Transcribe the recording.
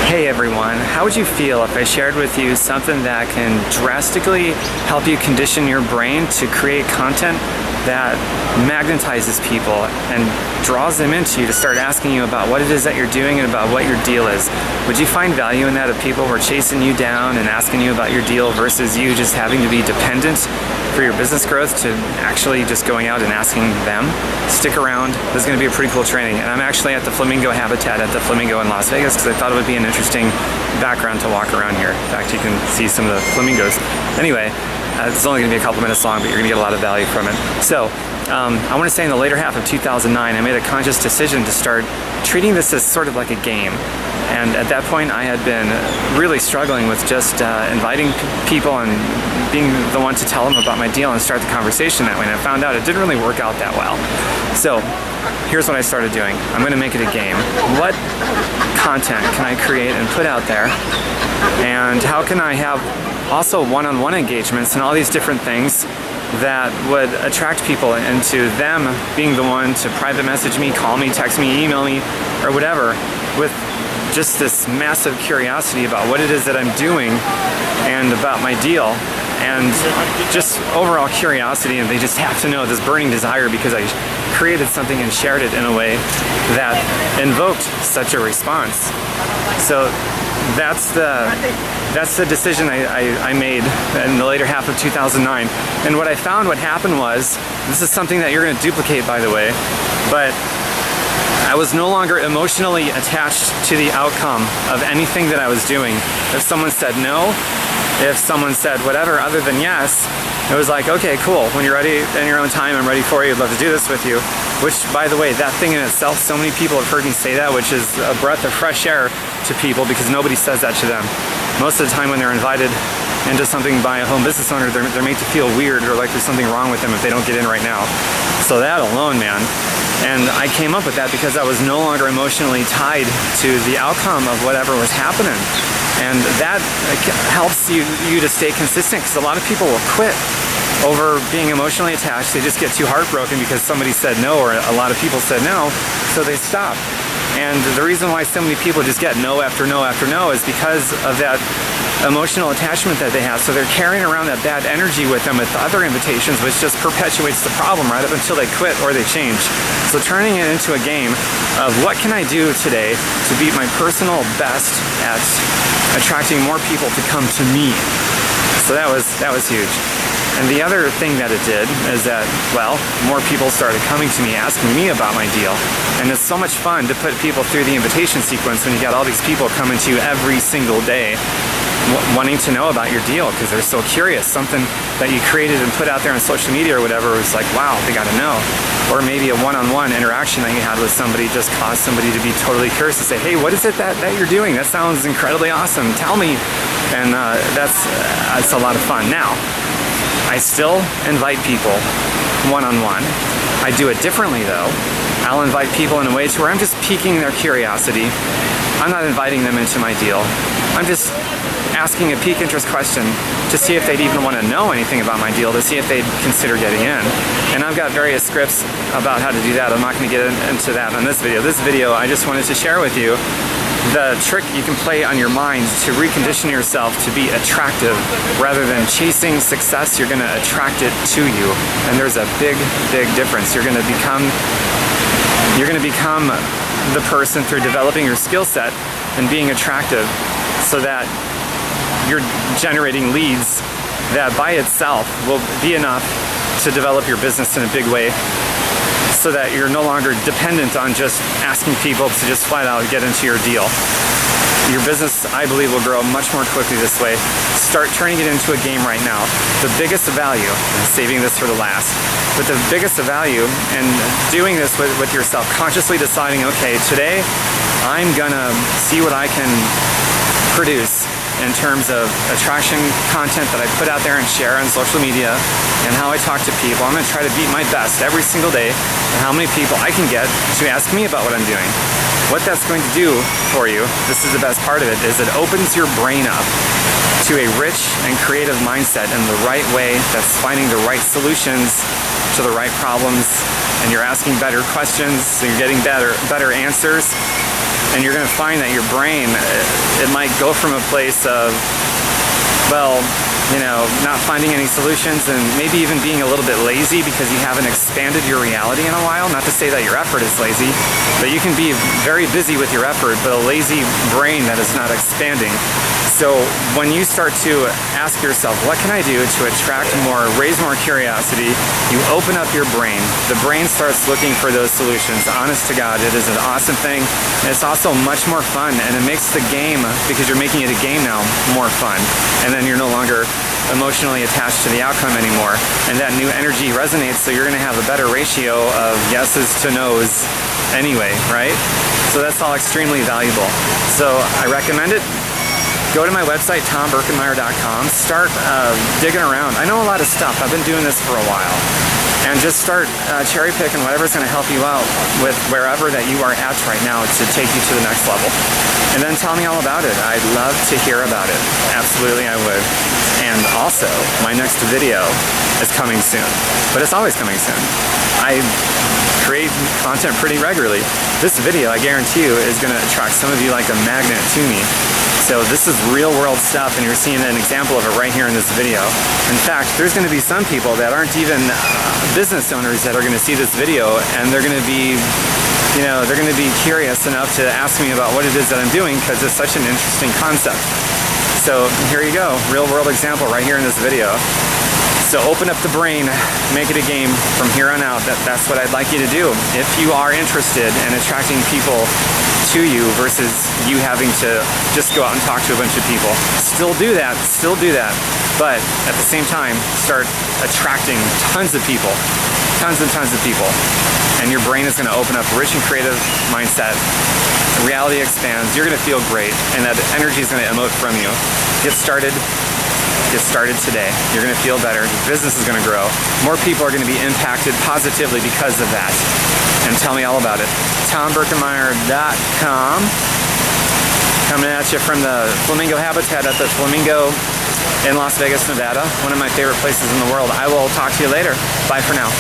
Hey everyone, how would you feel if I shared with you something that can drastically help you condition your brain to create content that magnetizes people and draws them into you to start asking you about what it is that you're doing and about what your deal is? Would you find value in that if people were chasing you down and asking you about your deal versus you just having to be dependent for your business growth to actually just going out and asking them? Stick around. This is going to be a pretty cool training. And I'm actually at the Flamingo Habitat at the Flamingo in Las Vegas because I thought it would be an interesting background to walk around here. In fact, you can see some of the flamingos. Anyway, it's only going to be a couple minutes long, but you're going to get a lot of value from it. So, I want to say in the later half of 2009, I made a conscious decision to start treating this as sort of like a game. And at that point, I had been really struggling with just inviting people and being the one to tell them about my deal and start the conversation that way. And I found out it didn't really work out that well. So here's what I started doing. I'm going to make it a game. What content can I create and put out there? And how can I have also one-on-one engagements and all these different things that would attract people into them being the one to private message me, call me, text me, email me, or whatever, with just this massive curiosity about what it is that I'm doing and about my deal, and just overall curiosity, and they just have to know this burning desire because I created something and shared it in a way that invoked such a response. So that's the decision I made in the later half of 2009. And what I found, what happened was, this is something that you're going to duplicate, by the way, but I was no longer emotionally attached to the outcome of anything that I was doing. If someone said no, if someone said whatever other than yes, it was like, okay, cool. When you're ready in your own time, I'm ready for you. I'd love to do this with you. Which, by the way, that thing in itself, so many people have heard me say that, which is a breath of fresh air to people because nobody says that to them. Most of the time when they're invited into something by a home business owner, they're made to feel weird or like there's something wrong with them if they don't get in right now. So that alone, man. And I came up with that because I was no longer emotionally tied to the outcome of whatever was happening. And that helps you to stay consistent, because a lot of people will quit over being emotionally attached. They just get too heartbroken because somebody said no, or a lot of people said no, so they stop. And the reason why so many people just get no after no after no is because of that emotional attachment that they have. So they're carrying around that bad energy with them with other invitations, which just perpetuates the problem right up until they quit or they change. So turning it into a game of what can I do today to be my personal best at attracting more people to come to me. So that was huge. And the other thing that it did is that, well, more people started coming to me asking me about my deal. And it's so much fun to put people through the invitation sequence when you got all these people coming to you every single day wanting to know about your deal because they're so curious. Something that you created and put out there on social media or whatever was like, wow, they got to know. Or maybe a one-on-one interaction that you had with somebody just caused somebody to be totally curious to say, hey, what is it that you're doing? That sounds incredibly awesome. Tell me. And that's a lot of fun. Now, I still invite people one-on-one. I do it differently though. I'll invite people in a way to where I'm just piquing their curiosity. I'm not inviting them into my deal. I'm just asking a pique interest question to see if they'd even want to know anything about my deal, to see if they'd consider getting in. And I've got various scripts about how to do that. I'm not going to get into that on this video. This video, I just wanted to share with you the trick you can play on your mind to recondition yourself to be attractive. Rather than chasing success, you're going to attract it to you. And there's a big, big difference. You're going to become the person through developing your skill set and being attractive, so that you're generating leads that by itself will be enough to develop your business in a big way, so that you're no longer dependent on just asking people to just flat out get into your deal. Your business, I believe, will grow much more quickly this way. Start turning it into a game right now. The biggest value, and saving this for the last, but the biggest value in doing this with yourself, consciously deciding, okay, today I'm gonna see what I can produce in terms of attraction content that I put out there and share on social media, and how I talk to people. I'm going to try to beat my best every single day, and how many people I can get to ask me about what I'm doing. What that's going to do for you, this is the best part of it, is it opens your brain up to a rich and creative mindset in the right way that's finding the right solutions to the right problems, and you're asking better questions, so you're getting better answers. And you're going to find that your brain, it might go from a place of, well, you know, not finding any solutions and maybe even being a little bit lazy because you haven't expanded your reality in a while. Not to say that your effort is lazy, but you can be very busy with your effort, but a lazy brain that is not expanding. So when you start to ask yourself, what can I do to attract more, raise more curiosity, you open up your brain. The brain starts looking for those solutions. Honest to God, it is an awesome thing. And it's also much more fun, and it makes the game, because you're making it a game now, more fun. And then you're no longer emotionally attached to the outcome anymore. And that new energy resonates, so you're going to have a better ratio of yeses to nos anyway, right? So that's all extremely valuable. So I recommend it. Go to my website, tombirkenmeyer.com. Start digging around. I know a lot of stuff. I've been doing this for a while. And just start cherry picking whatever's going to help you out with wherever that you are at right now to take you to the next level. And then tell me all about it. I'd love to hear about it. Absolutely, I would. And also, my next video is coming soon. But it's always coming soon. I create content pretty regularly. This video, I guarantee you, is going to attract some of you like a magnet to me. So this is real world stuff, and you're seeing an example of it right here in this video. In fact, there's going to be some people that aren't even business owners that are going to see this video, and they're going to be, you know, they're going to be curious enough to ask me about what it is that I'm doing, because it's such an interesting concept. So here you go, real world example right here in this video. So open up the brain, make it a game from here on out. That's what I'd like you to do. If you are interested in attracting people to you versus you having to just go out and talk to a bunch of people, still do that. But at the same time, start attracting tons of people, tons and tons of people. And your brain is going to open up rich and creative mindset. Reality expands. You're going to feel great, and that energy is going to emote from you. Get started today. You're going to feel better. Your business is going to grow. More people are going to be impacted positively because of that. And tell me all about it. TomBirkenmeyer.com. Coming at you from the Flamingo Habitat at the Flamingo in Las Vegas, Nevada. One of my favorite places in the world. I will talk to you later. Bye for now.